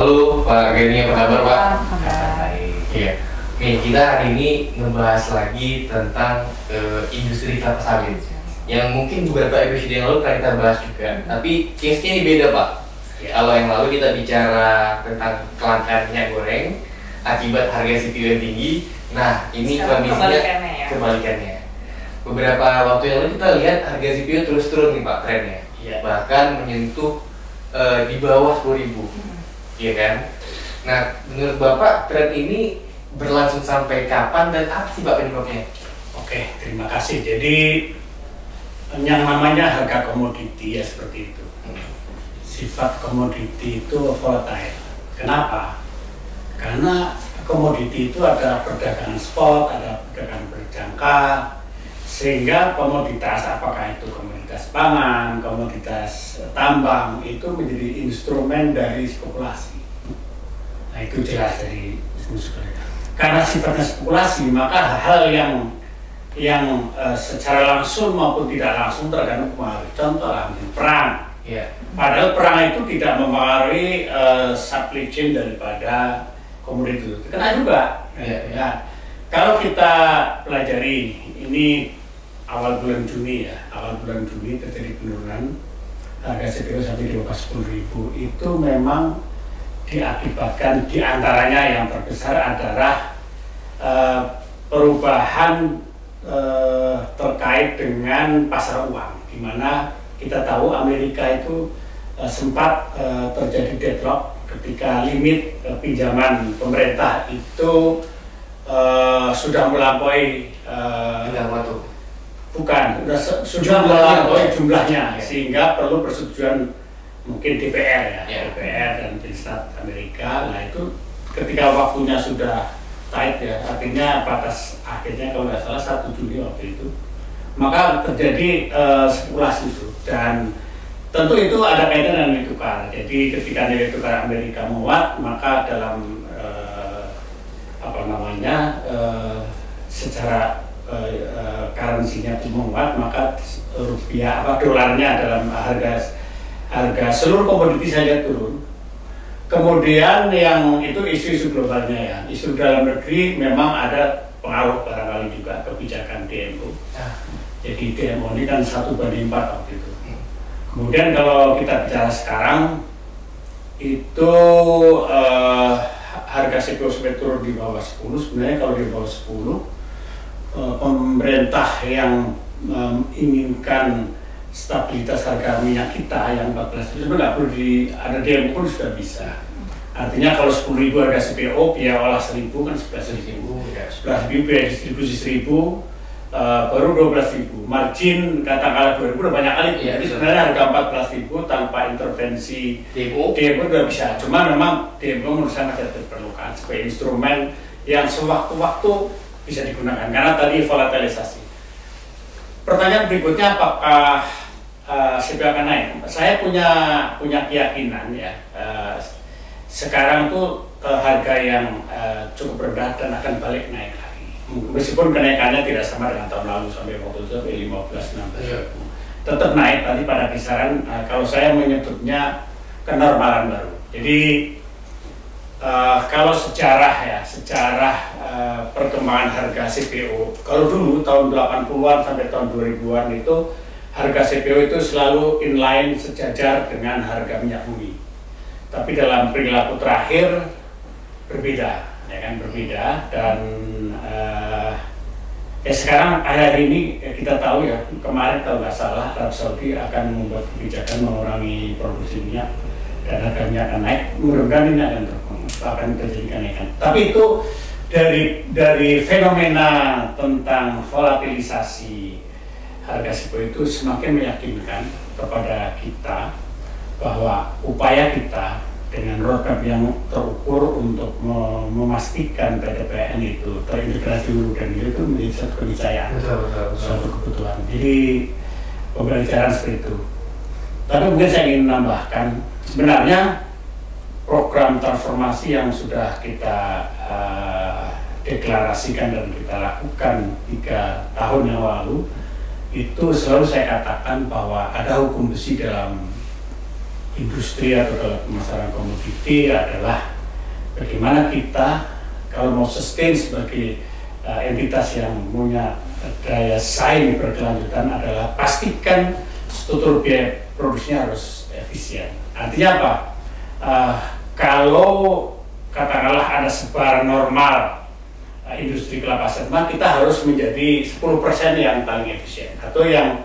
Halo Pak Geni, apa kabar Pak? Baik. Iya. Nih kita hari ini ngebahas lagi tentang industri kelapa sawit yang mungkin beberapa episode yang lalu pernah kita bahas juga. Tapi case-nya ini beda Pak. Ya. Kalau yang lalu kita bicara tentang kelangkaan minyak goreng akibat harga CPO yang tinggi. Nah ini Sekarang kondisinya kebalikannya. Beberapa waktu yang lalu kita lihat harga CPO terus turun nih Pak trennya. Iya. Bahkan menyentuh di bawah 10.000. Iya kan? Nah, menurut Bapak tren ini berlangsung sampai kapan dan apa sih Pak penyebabnya? Oke, terima kasih. Jadi yang namanya harga komoditi ya seperti itu. Sifat komoditi itu volatile. Kenapa? Karena komoditi itu ada perdagangan spot, ada perdagangan berjangka, sehingga komoditas, apakah itu komoditas pangan, komoditas tambang, itu menjadi instrumen dari spekulasi. Nah itu jelas dari karena sifatnya spekulasi, maka hal-hal yang secara langsung maupun tidak langsung tergantung pengaruh. Contoh lah, perang. Iya. Padahal perang itu tidak mempengaruhi supply chain daripada komoditi itu. Kena juga. Iya. Nah, kalau kita pelajari ini awal bulan Juni ya, awal bulan Juni terjadi penurunan harga CPO sampai di bawah 10.000 itu memang diakibatkan diantaranya yang terbesar adalah perubahan terkait dengan pasar uang, di mana kita tahu Amerika itu sempat terjadi deadlock ketika limit pinjaman pemerintah itu sudah melampaui sudah melampaui jumlahnya, sehingga perlu persetujuan mungkin DPR ya, DPR dan Senat Amerika. Nah itu ketika waktunya sudah tight ya, artinya batas akhirnya kalau nggak salah 1 Juli waktu itu, maka terjadi spekulasi itu, dan tentu itu ada kaitan dengan nilai tukar. Jadi ketika nilai tukar Amerika menguat, maka dalam secara currency-nya menguat, maka rupiah dolarnya dalam harga seluruh komoditi saja turun. Kemudian yang itu isu-isu globalnya ya, isu dalam negeri memang ada pengaruh barangkali juga kebijakan DMO. Jadi DMO ini kan 1:4 waktu itu. Kemudian kalau kita bicara sekarang itu harga CPO sampai turun di bawah 10. Sebenarnya kalau di bawah 10 pemerintah yang menginginkan stabilitas harga minyak kita yang 14 itu nggak perlu ada DMO pun sudah bisa. Artinya kalau 10.000 harga CPO, biaya olah 1.000 kan 11.000, 11.000 biaya distribusi 1.000, baru 12.000. Margin katakanlah 2.000 udah banyak kali. Ya, jadi sebenarnya harga 14.000 tanpa intervensi DMO udah bisa. Cuma memang DMO menurut saya masih diperlukan sebagai instrumen yang sewaktu-waktu bisa digunakan karena tadi volatilisasi. Pertanyaan berikutnya, apakah CPO akan naik? Saya punya keyakinan ya, sekarang tuh harga yang cukup rendah dan akan balik naik lagi. Meskipun kenaikannya tidak sama dengan tahun lalu sampai waktu itu sampai 15-16 ribu, tetap naik tadi pada kisaran. Kalau saya menyebutnya kenormalan baru. Jadi kalau sejarah perkembangan harga CPO, kalau dulu tahun 80-an sampai tahun 2000-an itu harga CPO itu selalu inline sejajar dengan harga minyak bumi. Tapi dalam perilaku terakhir berbeda, ya kan, berbeda. Dan sekarang akhir ini kita tahu ya, kemarin kalau nggak salah Arab Saudi akan membuat kebijakan mengurangi produksi minyak dan harga minyak akan naik. Mudah-mudahan ini akan terjadi kenaikan. Tapi itu dari fenomena tentang volatilisasi harga CPO itu semakin meyakinkan kepada kita bahwa upaya kita dengan roadmap yang terukur untuk memastikan PDPN itu terintegrasi hulu dan hilir itu menjadi satu keniscayaan, suatu kebutuhan. Jadi pembelajaran seperti itu. Tapi mungkin saya ingin menambahkan, sebenarnya program transformasi yang sudah kita deklarasikan dan kita lakukan 3 tahun yang lalu itu selalu saya katakan bahwa ada hukum besi dalam industri atau dalam pemasaran komoditi adalah bagaimana kita kalau mau sustain sebagai entitas yang punya daya saing berkelanjutan adalah pastikan struktur biaya produksinya harus efisien. Artinya apa? Kalau katakanlah ada sebaran normal industri kelapa sawit, maka kita harus menjadi 10% yang paling efisien atau yang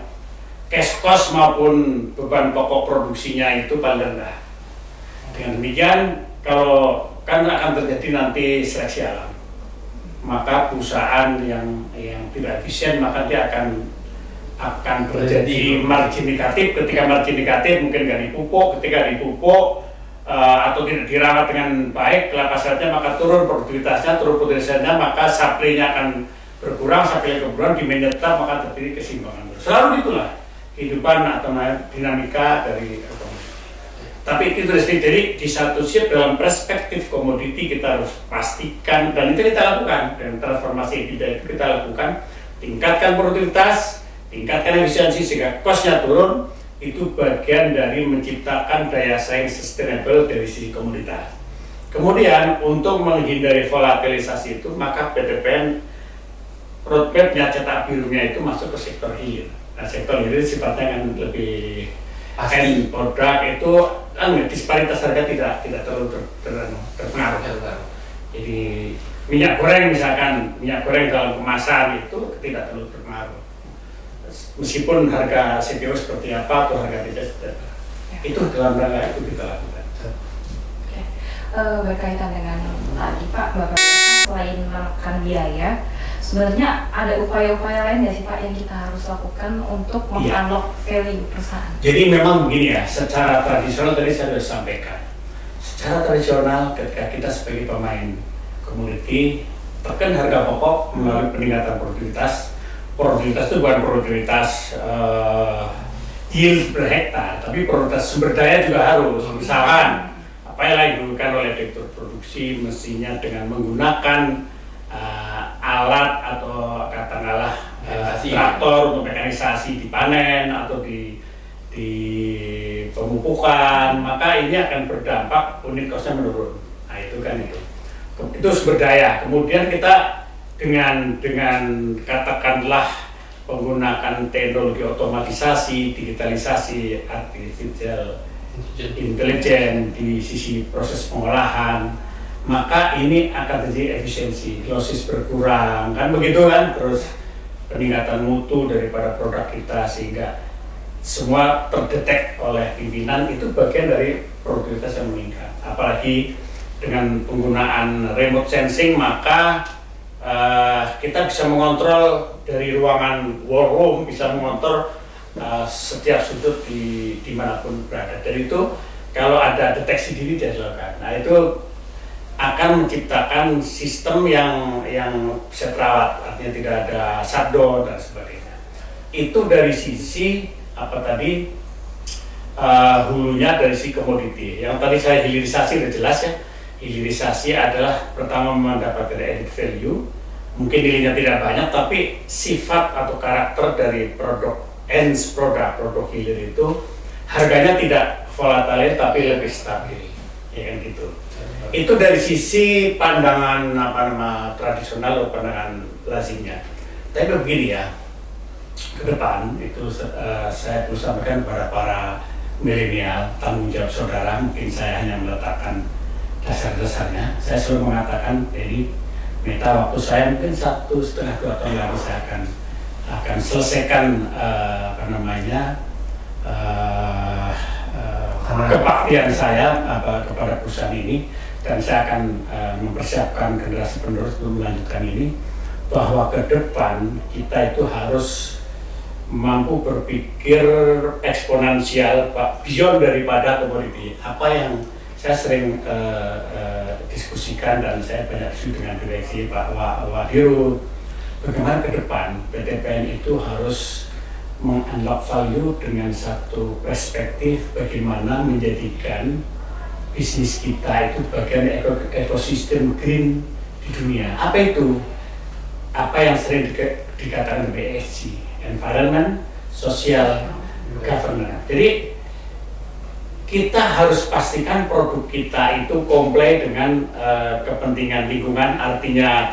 cash cost maupun beban pokok produksinya itu paling rendah. Dengan demikian, kalau kan akan terjadi nanti seleksi alam, maka perusahaan yang tidak efisien maka dia akan terjadi margin negatif. Ketika margin negatif mungkin nggak dipupuk, ketika dipupuk atau tidak dirawat dengan baik kelapa sawitnya maka turun produktivitasnya, maka supply-nya akan berkurang, supply-nya berkurang, demand tetap, maka terjadi keseimbangan. Selalu itulah kehidupan atau dinamika dari komoditi. Tapi itu jadi di satu sisi dalam perspektif komoditi kita harus pastikan, dan itu kita lakukan dengan transformasi EBITDA itu kita lakukan, tingkatkan produktivitas, tingkatkan efisiensi sehingga cost-nya turun. Itu bagian dari menciptakan daya saing sustainable dari sisi komoditas. Kemudian untuk menghindari volatilisasi itu maka PTPN roadmap-nya cetak birunya itu masuk ke sektor hilir. Nah, sektor hilir sifatnya kan lebih end produk itu disparitas harga tidak terlalu terpengaruh. Jadi minyak goreng misalkan, minyak goreng dalam kemasan itu tidak terlalu terpengaruh. Meskipun harga CPO seperti apa atau harga tidak, itu dalam rangka itu kita lakukan. Oke. Berkaitan dengan tadi Pak, Bapak selain menekan biaya, sebenarnya ada upaya-upaya lain nggak sih Pak yang kita harus lakukan untuk meng-unlock value perusahaan? Jadi memang begini ya, secara tradisional tadi saya sudah sampaikan. Secara tradisional ketika kita sebagai pemain komoditi tekan harga pokok melalui peningkatan produktivitas. Produktivitas itu bukan produktivitas yield per hektar, tapi produktivitas sumber daya juga harus. Misalkan apa yang dilakukan oleh direktur produksi mestinya dengan menggunakan alat atau katakanlah traktor untuk mekanisasi di panen atau di pemupukan, maka ini akan berdampak unit costnya menurun. Nah itu kan itu sumber daya. Kemudian kita dengan katakanlah menggunakan teknologi otomatisasi, digitalisasi, artificial intelligence di sisi proses pengolahan, maka ini akan terjadi efisiensi, losses berkurang, kan begitu kan, terus peningkatan mutu daripada produk kita sehingga semua terdetek oleh pimpinan, itu bagian dari produktivitas yang meningkat. Apalagi dengan penggunaan remote sensing maka kita bisa mengontrol dari ruangan war room, bisa mengontrol setiap sudut dimanapun berada. Dan itu kalau ada deteksi dini dia dilakukan. Nah itu akan menciptakan sistem yang bisa terawat, artinya tidak ada shutdown dan sebagainya. Itu dari sisi apa tadi hulunya dari sisi komoditi. Yang tadi saya hilirisasi sudah jelas ya. Hilirisasi adalah pertama mendapatkan added value. Mungkin nilainya tidak banyak, tapi sifat atau karakter dari produk produk hilir itu harganya tidak volatile tapi lebih stabil, ya kan gitu. Itu dari sisi pandangan tradisional atau pandangan lazimnya. Tapi begini ya, ke depan itu saya perlu sampaikan kepada para milenial, tanggung jawab saudara. Mungkin saya hanya meletakkan dasar-dasarnya. Saya selalu mengatakan jadi minta waktu saya mungkin 1,5-2 tahun lagi saya akan selesaikan kebaktian saya kepada perusahaan ini, dan saya akan mempersiapkan generasi penerus untuk melanjutkan ini, bahwa ke depan kita itu harus mampu berpikir eksponensial, beyond daripada komoditi. Apa yang saya sering diskusikan dan saya banyak diskusi dengan direksi Pak Wadiru, bagaimana ke depan PTPN itu harus meng-unlock value dengan satu perspektif bagaimana menjadikan bisnis kita itu bagian ekosistem green di dunia. Apa itu? Apa yang sering dikatakan ESG, environment, social, governance. Jadi kita harus pastikan produk kita itu komplain dengan kepentingan lingkungan, artinya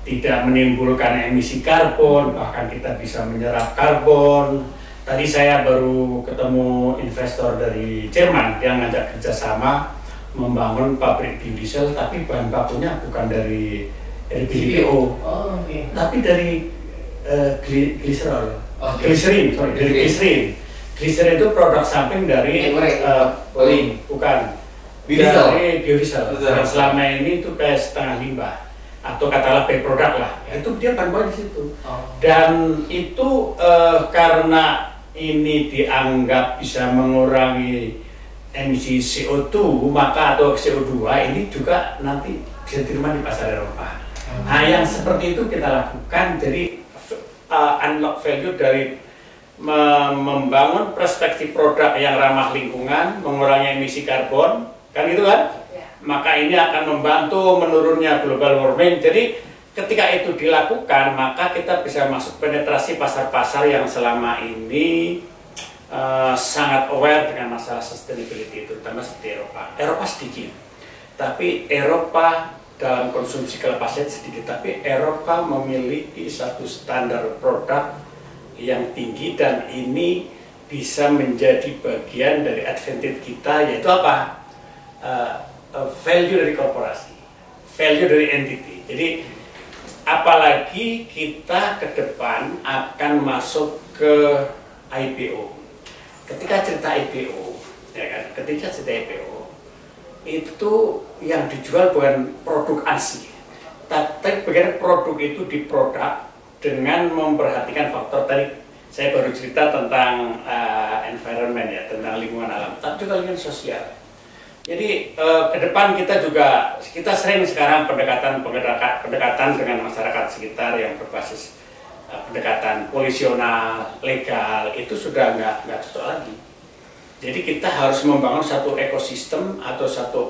tidak menimbulkan emisi karbon, bahkan kita bisa menyerap karbon. Tadi saya baru ketemu investor dari Jerman yang ngajak kerjasama membangun pabrik biodiesel, tapi bahan bakunya bukan dari RBPO, tapi dari gliserol, gliserin. Gliserin itu produk samping dari bukan dari biodiesel. Dan selama ini itu kayak setengah limbah atau katakanlah by-product lah. Itu dia bahan baku di situ. Dan itu karena ini dianggap bisa mengurangi emisi CO2 maka atau CO2 ini juga nanti bisa diterima di pasar Eropa. Nah, yang seperti itu kita lakukan, jadi unlock value dari membangun perspektif produk yang ramah lingkungan, mengurangi emisi karbon, kan gitu kan? Maka ini akan membantu menurunnya global warming. Jadi ketika itu dilakukan, maka kita bisa masuk penetrasi pasar-pasar yang selama ini sangat aware dengan masalah sustainability, terutama seperti Eropa. Eropa sedikit, tapi Eropa dalam konsumsi kelepasan sedikit, tapi Eropa memiliki satu standar produk yang tinggi dan ini bisa menjadi bagian dari advantage kita, yaitu apa? Value dari korporasi, value dari entity. Jadi apalagi kita ke depan akan masuk ke IPO. Ketika cerita IPO, ya kan? Ketika cerita IPO itu yang dijual bukan produk asli, tapi bagaimana produk itu diproduk dengan memperhatikan faktor tadi. Saya baru cerita tentang environment ya, tentang lingkungan alam, tapi juga lingkungan sosial. Jadi ke depan kita sering sekarang pendekatan dengan masyarakat sekitar yang berbasis pendekatan polisional, legal, itu sudah nggak cocok lagi. Jadi kita harus membangun satu ekosistem atau satu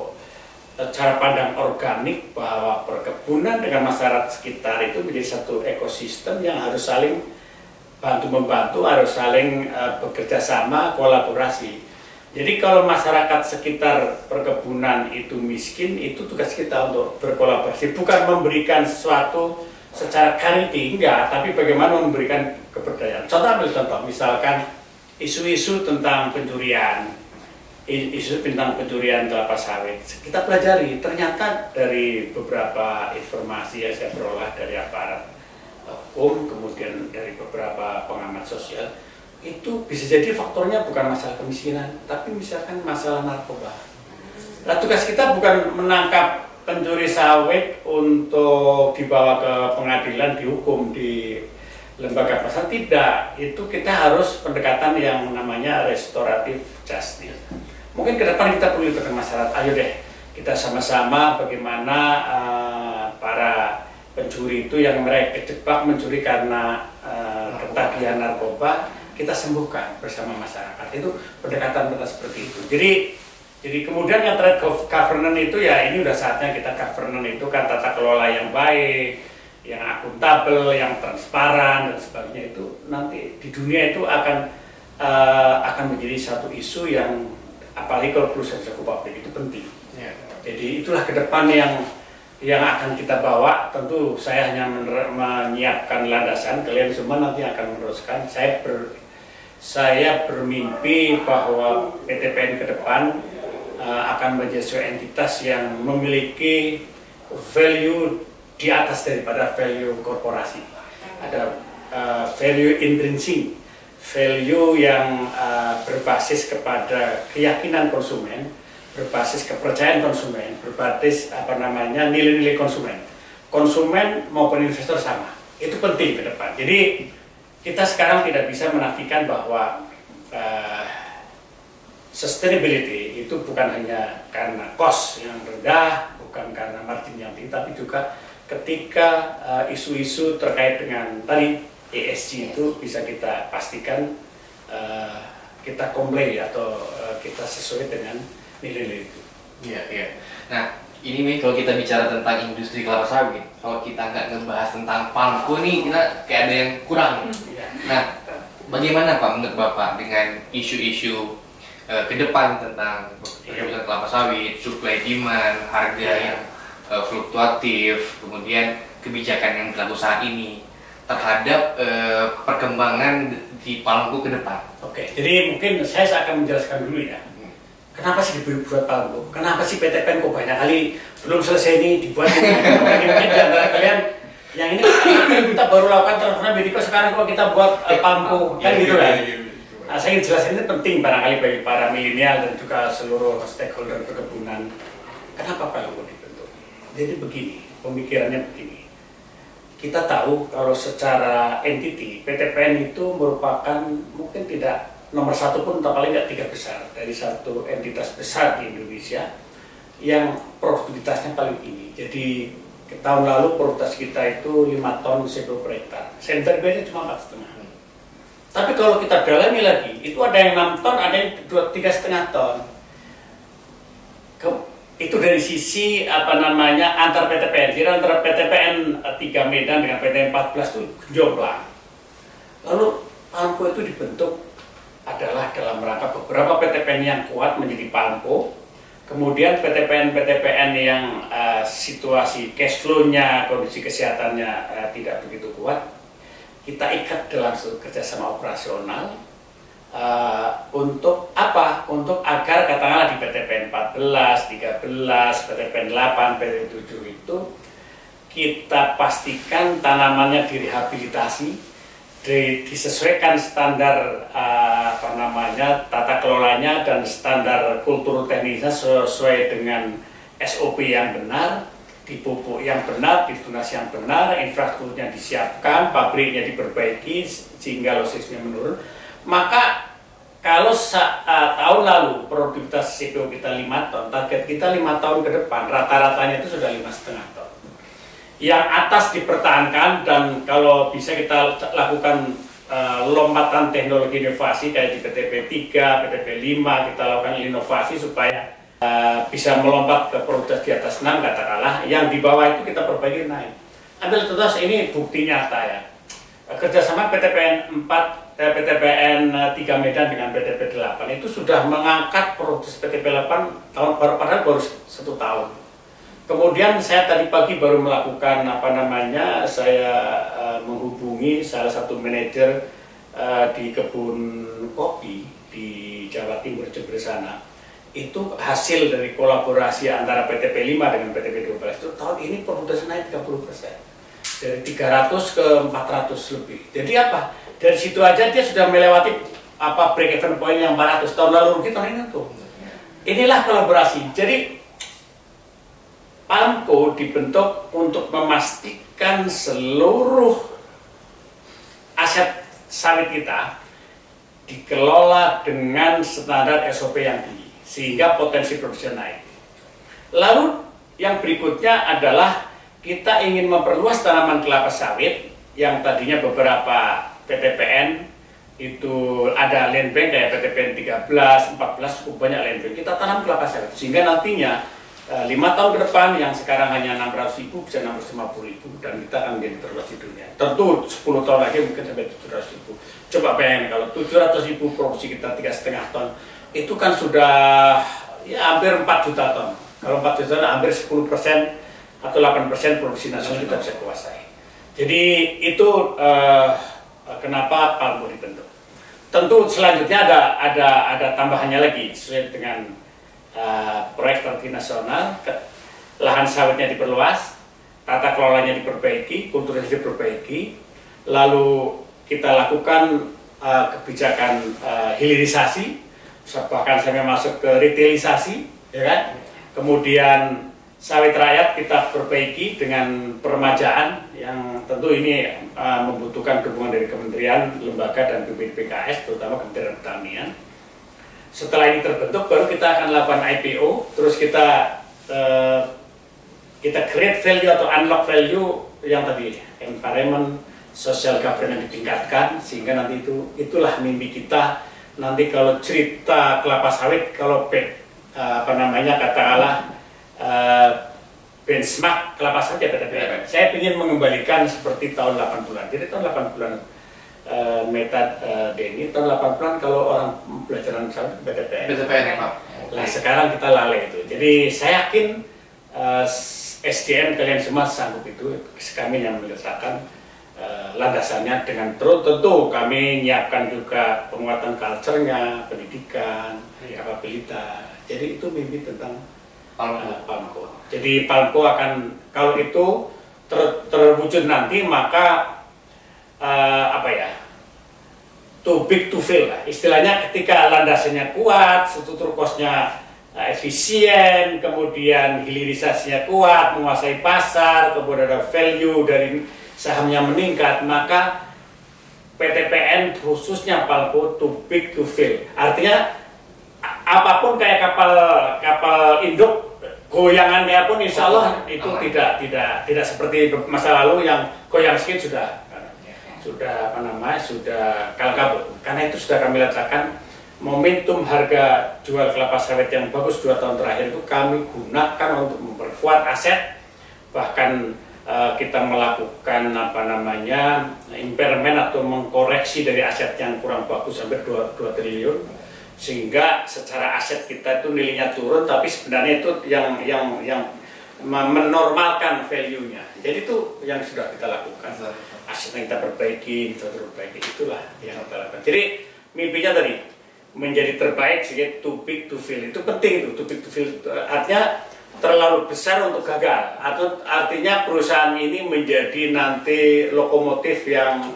cara pandang organik bahwa perkebunan dengan masyarakat sekitar itu menjadi satu ekosistem yang harus saling bantu-membantu, harus saling bekerja sama, kolaborasi. Jadi kalau masyarakat sekitar perkebunan itu miskin, itu tugas kita untuk berkolaborasi, bukan memberikan sesuatu secara charity, enggak, tapi bagaimana memberikan keberdayaan. Ambil contoh, misalkan isu-isu tentang pencurian, kelapa sawit. Kita pelajari, ternyata dari beberapa informasi yang saya peroleh dari aparat hukum, kemudian dari beberapa pengamat sosial, itu bisa jadi faktornya bukan masalah kemiskinan, tapi misalkan masalah narkoba. Nah, tugas kita bukan menangkap pencuri sawit untuk dibawa ke pengadilan, dihukum di lembaga pasar, tidak. Itu kita harus pendekatan yang namanya restoratif justice. Mungkin ke depan kita perlu libatkan masyarakat. Ayo deh, kita sama-sama bagaimana para pencuri itu yang mereka kejebak mencuri karena ketagihan narkoba, kita sembuhkan bersama masyarakat. Itu pendekatan kita seperti itu. Jadi kemudian yang terkait governance itu ya ini udah saatnya kita governance itu kan tata kelola yang baik, yang akuntabel, yang transparan dan sebagainya, itu nanti di dunia itu akan menjadi satu isu yang apalagi kalau perusahaan publik itu penting. Ya. Jadi itulah ke depan yang akan kita bawa. Tentu saya hanya menyiapkan landasan, kalian semua nanti akan meneruskan. Saya bermimpi bahwa PTPN ke depan akan menjadi sebuah entitas yang memiliki value di atas daripada value korporasi. Ada value intrinsik, value yang berbasis kepada keyakinan konsumen, berbasis kepercayaan konsumen, berbasis nilai-nilai konsumen. Konsumen maupun investor sama. Itu penting ke depan. Jadi kita sekarang tidak bisa menafikan bahwa sustainability itu bukan hanya karena cost yang rendah, bukan karena margin yang tinggi, tapi juga ketika isu-isu terkait dengan tadi ESG itu bisa kita pastikan kita comply atau kita sesuai dengan nilai-nilai itu. Iya, iya. Nah, ini nih kalau kita bicara tentang industri kelapa sawit, kalau kita nggak ngebahas tentang palmco nih, kita kayak ada yang kurang. Nah, bagaimana Pak menurut Bapak dengan isu-isu ke depan tentang perkebunan kelapa sawit, supply demand, harga yang fluktuatif, kemudian kebijakan yang berlaku saat ini terhadap perkembangan di Palangku ke depan. Oke, jadi mungkin saya akan menjelaskan dulu ya. Kenapa sih dibuat Palangku? Kenapa sih PTPN kok banyak kali belum selesai ini dibuat ini? Mungkin di antara kalian yang ini kita baru lakukan transformasi Mediko, sekarang kok kita buat Palangku kan gitu kan? Nah, saya ingin jelasin ini penting barangkali bagi para milenial dan juga seluruh stakeholder perkebunan. Kenapa Palangku dibentuk? Jadi begini, pemikirannya begini. Kita tahu kalau secara entity PTPN itu merupakan mungkin tidak nomor satu pun, atau paling nggak 3 besar dari satu entitas besar di Indonesia yang produktivitasnya paling tinggi. Jadi tahun lalu produktivitas kita itu 5 ton CO2 per hektar. Center biasanya cuma 4,5. Tapi kalau kita dalami lagi, itu ada yang 6 ton, ada yang 3,5 ton. Itu dari sisi apa namanya antar PTPN. Jadi antara PTPN 3 Medan dengan PTPN 14 itu jomplang. Lalu Palangku itu dibentuk adalah dalam rangka beberapa PTPN yang kuat menjadi Palangku. Kemudian PTPN yang situasi cash flow-nya, kondisi kesehatannya tidak begitu kuat, kita ikat dalam kerjasama operasional untuk apa? Untuk agar katakanlah di PTPN 14, 13, PTPN 8, PTPN 7 itu kita pastikan tanamannya direhabilitasi, disesuaikan standar apa namanya tata kelolanya dan standar kultur teknisnya sesuai dengan SOP yang benar, dipupuk yang benar, ditunasi yang benar, infrastrukturnya disiapkan, pabriknya diperbaiki sehingga logistiknya menurun. Maka kalau tahun lalu produktivitas CO2 kita 5 ton, target kita 5 tahun ke depan rata-ratanya itu sudah 5,5 ton. Yang atas dipertahankan, dan kalau bisa kita lakukan lompatan teknologi inovasi kayak di PTP 3, PTP 5 kita lakukan inovasi supaya bisa melompat ke produktivitas di atas 6 katakanlah, yang di bawah itu kita perbaiki naik. Ambil contoh, ini bukti nyata ya. Kerjasama PTPN 3 Medan dengan PTP 8 itu sudah mengangkat produktivitas PTP 8 padahal baru 1 tahun. Kemudian saya tadi pagi baru melakukan apa namanya, saya menghubungi salah satu manajer di kebun kopi di Jawa Timur, Jember sana. Itu hasil dari kolaborasi antara PTP 5 dengan PTP 12 itu tahun ini produktivitas naik 30%. Dari 300 ke 400 lebih. Jadi apa? Dari situ aja dia sudah melewati apa break even point yang 400 tahun lalu rugi, tahun ini tuh. Inilah kolaborasi. Jadi Palangku dibentuk untuk memastikan seluruh aset sawit kita dikelola dengan standar SOP yang tinggi sehingga potensi produksi naik. Lalu yang berikutnya adalah kita ingin memperluas tanaman kelapa sawit yang tadinya beberapa PTPN itu ada land bank kayak PTPN 13, 14 cukup banyak land bank. Kita tanam kelapa sawit sehingga nantinya 5 tahun ke depan yang sekarang hanya 600.000 bisa 650.000 dan kita akan menjadi terluas di dunia. Tentu 10 tahun lagi mungkin sampai 700.000. Coba bayangin kalau 700.000 produksi kita 3,5 ton, itu kan sudah ya hampir 4 juta ton. Kalau 4 juta ton hampir 10% atau 8% produksi nasional kita bisa kuasai. Jadi itu kenapa Palangku dibentuk. Tentu selanjutnya ada tambahannya lagi sesuai dengan proyek strategi nasional, lahan sawitnya diperluas, tata kelolanya diperbaiki, kulturnya diperbaiki, lalu kita lakukan kebijakan hilirisasi, bahkan sampai masuk ke retailisasi, ya kan? Kemudian sawit rakyat kita perbaiki dengan peremajaan yang tentu ini membutuhkan dukungan dari kementerian, lembaga dan BPKS, terutama Kementerian Pertanian. Setelah ini terbentuk, baru kita akan lakukan IPO, terus kita create value atau unlock value yang tadi environment, social governance ditingkatkan, sehingga nanti itulah mimpi kita. Nanti kalau cerita kelapa sawit, kalau apa namanya katakanlah benchmark kelapa sawit ya PTPN. Saya ingin mengembalikan seperti tahun 80-an. Jadi tahun 80-an Meta Denny tahun 80-an kalau orang pelajaran sawit PTPN. PTPN ya Pak. Nah sekarang kita lalai itu. Jadi saya yakin SDM kalian semua sanggup itu. Kami yang meletakkan landasannya dengan terus tentu kami menyiapkan juga penguatan culture-nya, pendidikan, kapabilitas. Jadi itu mimpi tentang Palmco. Jadi Palmco akan kalau itu terwujud nanti maka too big to fail lah. Istilahnya ketika landasannya kuat, struktur cost-nya efisien, kemudian hilirisasinya kuat, menguasai pasar, kemudian ada value dari sahamnya meningkat, maka PTPN khususnya Palmco too big to fail. Artinya apapun kayak kapal induk goyangannya pun insya Allah itu tidak seperti masa lalu yang goyang sedikit sudah kalah kabut. Karena itu sudah kami letakkan momentum harga jual kelapa sawit yang bagus 2 tahun terakhir itu kami gunakan untuk memperkuat aset, bahkan kita melakukan impairment atau mengkoreksi dari aset yang kurang bagus hampir 2 triliun, sehingga secara aset kita itu nilainya turun, tapi sebenarnya itu yang menormalkan value-nya. Jadi itu yang sudah kita lakukan. Aset yang kita perbaiki, itulah yang kita lakukan. Jadi mimpinya tadi menjadi terbaik sehingga too big to fail itu penting itu. Too big to fail artinya terlalu besar untuk gagal, atau artinya perusahaan ini menjadi nanti lokomotif yang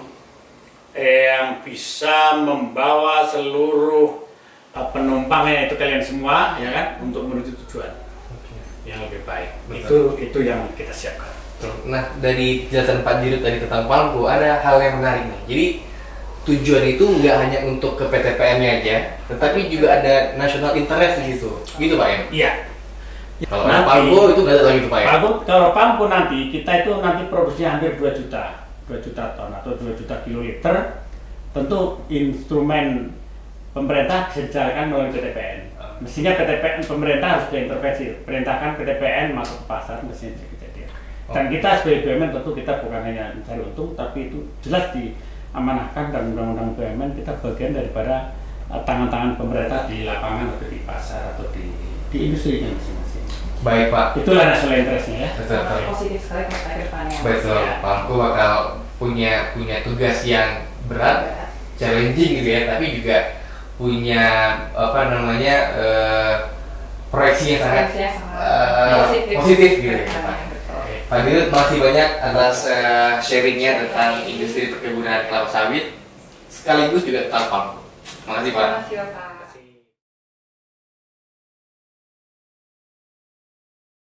bisa membawa seluruh penumpangnya itu kalian semua ya kan untuk menuju tujuan yang lebih baik. Itu yang kita siapkan. Nah, dari jelasan Pak Dirut tadi tentang Palmco, ada hal yang menarik nih. Jadi tujuan itu nggak hanya untuk ke PTPN-nya aja, tetapi juga ada national interest di situ. Gitu Pak ya? Iya. Kalau Palmco itu nggak ada lagi tuh Pak ya? Kalau Palmco nanti kita itu nanti produksinya hampir 2 juta ton atau 2 juta kiloliter. Tentu instrumen pemerintah bisa dijalankan melalui PTPN. Mestinya pemerintah harus diintervensi, perintahkan PTPN masuk ke pasar, mestinya bisa kejadian. Dan kita sebagai BUMN tentu kita bukan hanya mencari untung, tapi itu jelas diamanahkan dan undang-undang BUMN kita bagian daripada tangan-tangan pemerintah di lapangan atau di pasar atau di industri masing-masing. Baik Pak. Itulah national interest-nya ya. Betul. Positif sekali masa depannya. Betul. Palmco bakal punya tugas yang berat, challenging gitu ya, tapi juga punya proyeksi yang sangat positif gitu ya. Pak Dirut, makasih banyak atas sharingnya tentang industri perkebunan kelapa sawit sekaligus juga tentang Palmco. Makasih Pak. Terima kasih Pak.